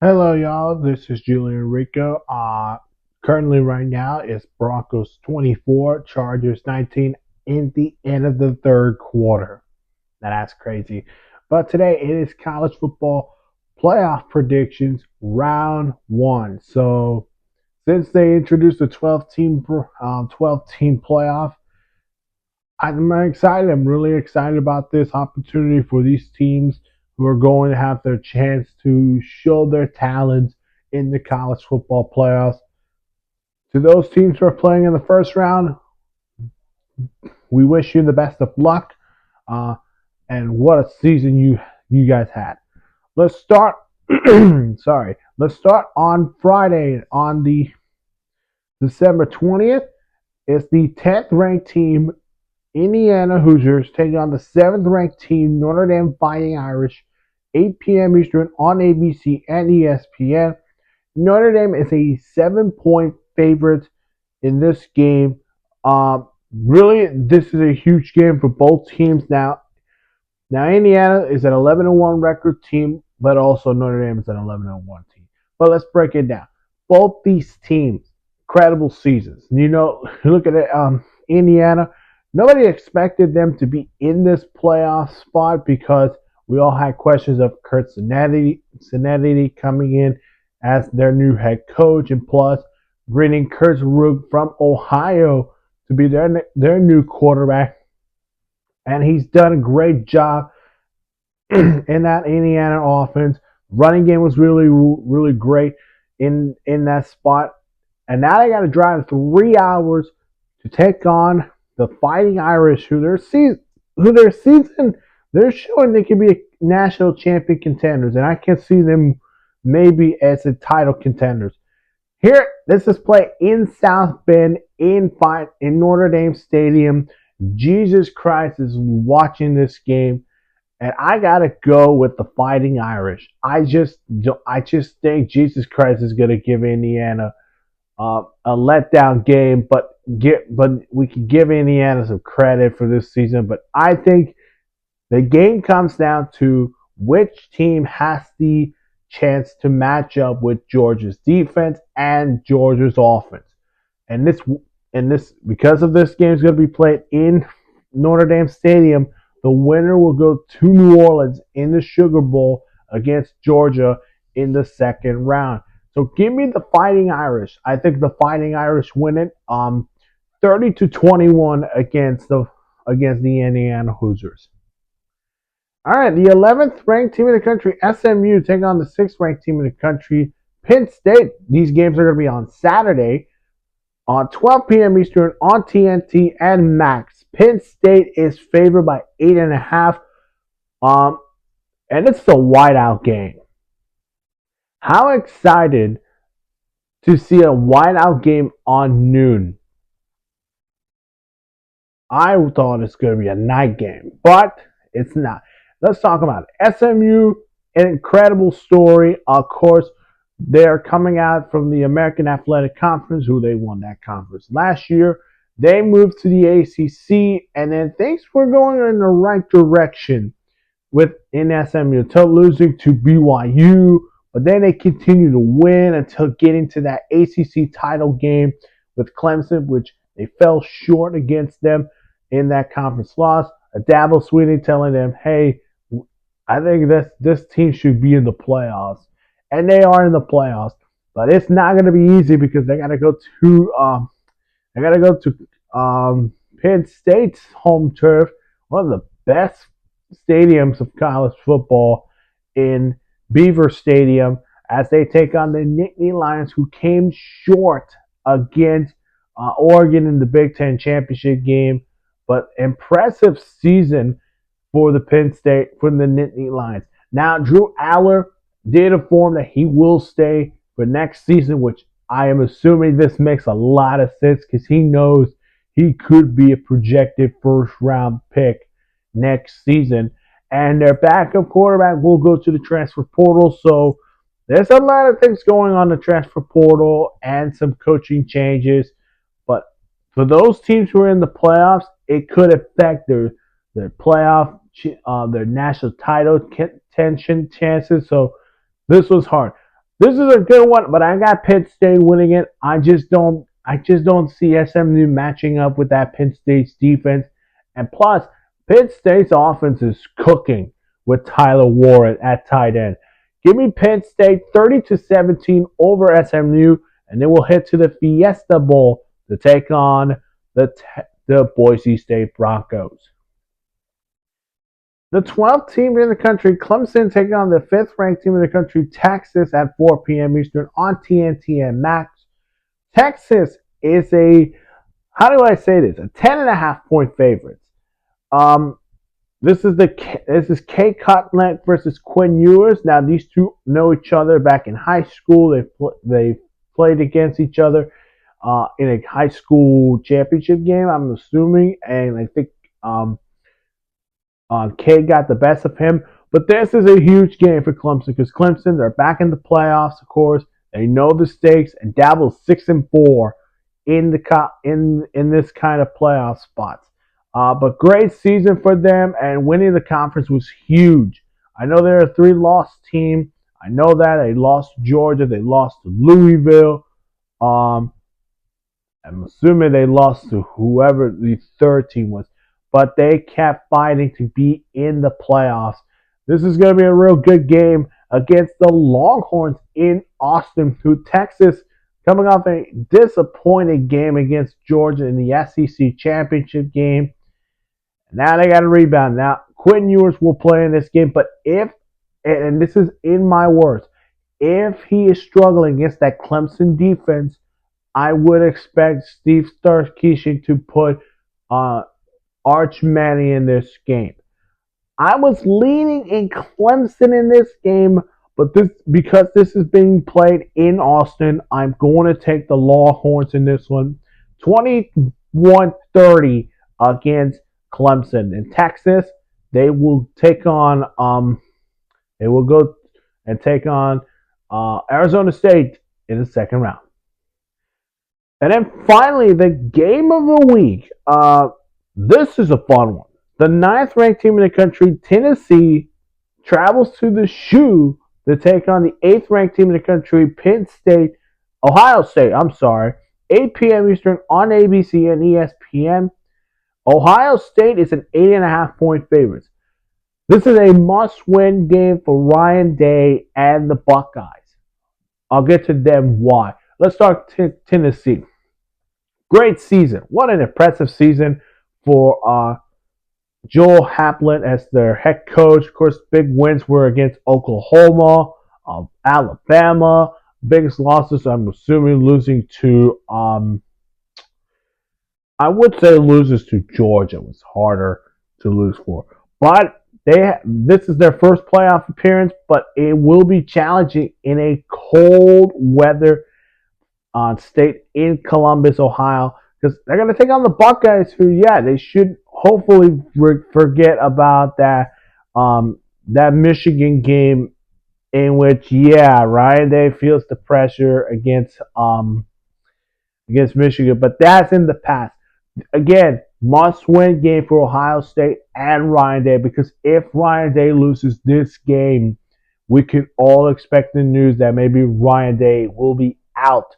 Hello, y'all. This is Julian Rico. Currently, right now, it's Broncos 24, Chargers 19 in the end of the third quarter. Now, that's crazy. But today, it is college football playoff predictions round one. So, since they introduced the 12 team playoff, I'm excited. I'm really excited about this opportunity for these teams who are going to have their chance to show their talents in the college football playoffs. To those teams who are playing in the first round, we wish you the best of luck. Uh, and what a season you guys had. Let's start. Sorry. Let's start on Friday on the December 20th. It's the 10th ranked team Indiana Hoosiers taking on the 7th ranked team Notre Dame Fighting Irish, 8 p.m. Eastern on ABC and ESPN. Notre Dame is a 7-point favorite in this game. Really, this is a huge game for both teams now. Now, Indiana is an 11-1 record team, but also Notre Dame is an 11-1 team. But let's break it down. Both these teams, incredible seasons. Look at it. Indiana, nobody expected them to be in this playoff spot because we all had questions of Kurt Cincinnati coming in as their new head coach, and plus bringing Kurt Rook from Ohio to be their new quarterback. And he's done a great job in that Indiana offense. Running game was really great in that spot. And now they got to drive 3 hours to take on the Fighting Irish, who their season they're showing they can be national champion contenders, and I can see them maybe as a title contenders. Here, this is played in South Bend in Notre Dame Stadium. Jesus Christ is watching this game, and I gotta go with the Fighting Irish. I just think Jesus Christ is gonna give Indiana a letdown game, but we can give Indiana some credit for this season. But I think the game comes down to which team has the chance to match up with Georgia's defense and Georgia's offense. And this because of this game is going to be played in Notre Dame Stadium, the winner will go to New Orleans in the Sugar Bowl against Georgia in the second round. So give me the Fighting Irish. I think the Fighting Irish win it 30-21 against the Indiana Hoosiers. All right, the 11th ranked team in the country, SMU, taking on the 6th ranked team in the country, Penn State. These games are going to be on Saturday on 12 p.m. Eastern on TNT and Max. Penn State is favored by 8.5, and it's a whiteout game. How excited to see a whiteout game on noon. I thought it's going to be a night game, but it's not. Let's talk about it. SMU, an incredible story. Of course, they're coming out from the American Athletic Conference, who they won that conference last year. They moved to the ACC, and then things were going in the right direction in SMU until losing to BYU. But then they continued to win until getting to that ACC title game with Clemson, which they fell short against them in that conference loss. Dabo Swinney telling them, "Hey, I think this team should be in the playoffs," and they are in the playoffs. But it's not going to be easy because they got to go to Penn State's home turf, one of the best stadiums of college football in Beaver Stadium, as they take on the Nittany Lions, who came short against Oregon in the Big Ten championship game. But impressive season for the Nittany Lions. Now, Drew Aller did inform that he will stay for next season, which I am assuming this makes a lot of sense because he knows he could be a projected first round pick next season. And their backup quarterback will go to the transfer portal. So there's a lot of things going on in the transfer portal and some coaching changes. But for those teams who are in the playoffs, it could affect their playoff, their national title contention chances. So this was hard. This is a good one, but I got Penn State winning it. I just don't see SMU matching up with that Penn State's defense. And plus, Penn State's offense is cooking with Tyler Warren at tight end. Give me Penn State 30-17 over SMU, and then we'll head to the Fiesta Bowl to take on the Boise State Broncos. The 12th team in the country, Clemson, taking on the 5th ranked team in the country, Texas, at 4 p.m. Eastern on TNT Max. Texas is how do I say this? A 10.5 point favorite. Um, this is Kay Cutlet versus Quinn Ewers. Now these two know each other back in high school. They played against each other in a high school championship game, I'm assuming, and I think Kay got the best of him. But this is a huge game for Clemson because Clemson, they're back in the playoffs, of course. They know the stakes, and Dabble's 6-4 in this kind of playoff spots. But great season for them, and winning the conference was huge. I know they're a 3-loss team. I know that they lost to Georgia, they lost to Louisville. Um, I'm assuming they lost to whoever the third team was, but they kept fighting to be in the playoffs. This is going to be a real good game against the Longhorns in Austin, who Texas, coming off a disappointing game against Georgia in the SEC championship game. Now they got to rebound. Now, Quentin Ewers will play in this game, but and this is in my words, if he is struggling against that Clemson defense, I would expect Steve Sarkisian to put uh, Arch Manning in this game. I was leaning in Clemson in this game, but because this is being played in Austin, I'm going to take the Longhorns in this one. 21-30 against Clemson. In Texas, they will take on they will go and take on Arizona State in the second round. And then finally, the game of the week. This is a fun one. The 9th ranked team in the country, Tennessee, travels to the Shoe to take on the 8th ranked team in the country, Ohio State, I'm sorry, 8 p.m. Eastern on ABC and ESPN. Ohio State is an 8.5 point favorite. This is a must-win game for Ryan Day and the Buckeyes. I'll get to them why. Let's start Tennessee. Great season. What an impressive season for Joel Haplin as their head coach. Of course, big wins were against Oklahoma, Alabama. Biggest losses, I'm assuming, losing to, I would say loses to Georgia was harder to lose for. But this is their first playoff appearance, but it will be challenging in a cold weather state in Columbus, Ohio, because they're going to take on the Buckeyes, who, yeah, they should hopefully forget about that Michigan game in which, yeah, Ryan Day feels the pressure against Michigan, but that's in the past. Again, must-win game for Ohio State and Ryan Day, because if Ryan Day loses this game, we can all expect the news that maybe Ryan Day will be out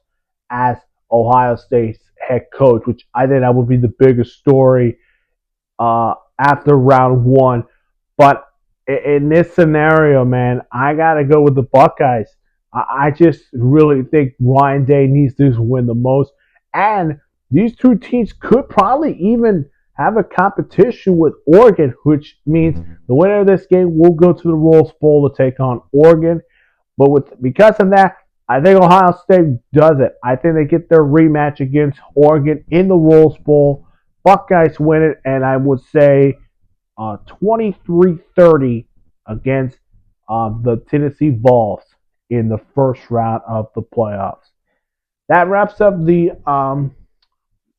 as Ohio State's head coach, which I think that would be the biggest story after round one. But in this scenario, man, I got to go with the Buckeyes. I just really think Ryan Day needs to win the most. And these two teams could probably even have a competition with Oregon, which means the winner of this game will go to the Rose Bowl to take on Oregon. But because of that, I think Ohio State does it. I think they get their rematch against Oregon in the Rose Bowl. Buckeyes win it, and I would say 23-30 against the Tennessee Vols in the first round of the playoffs. That wraps up the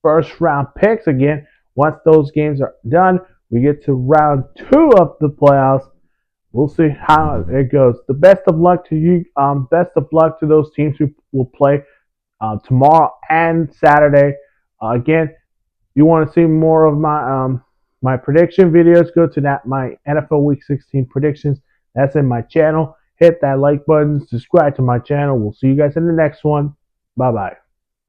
first round picks. Again, once those games are done, we get to round 2 of the playoffs. We'll see how it goes. The best of luck to you. Best of luck to those teams who will play tomorrow and Saturday. Again, if you want to see more of my prediction videos, go to my NFL Week 16 predictions. That's in my channel. Hit that like button, subscribe to my channel. We'll see you guys in the next one. Bye bye.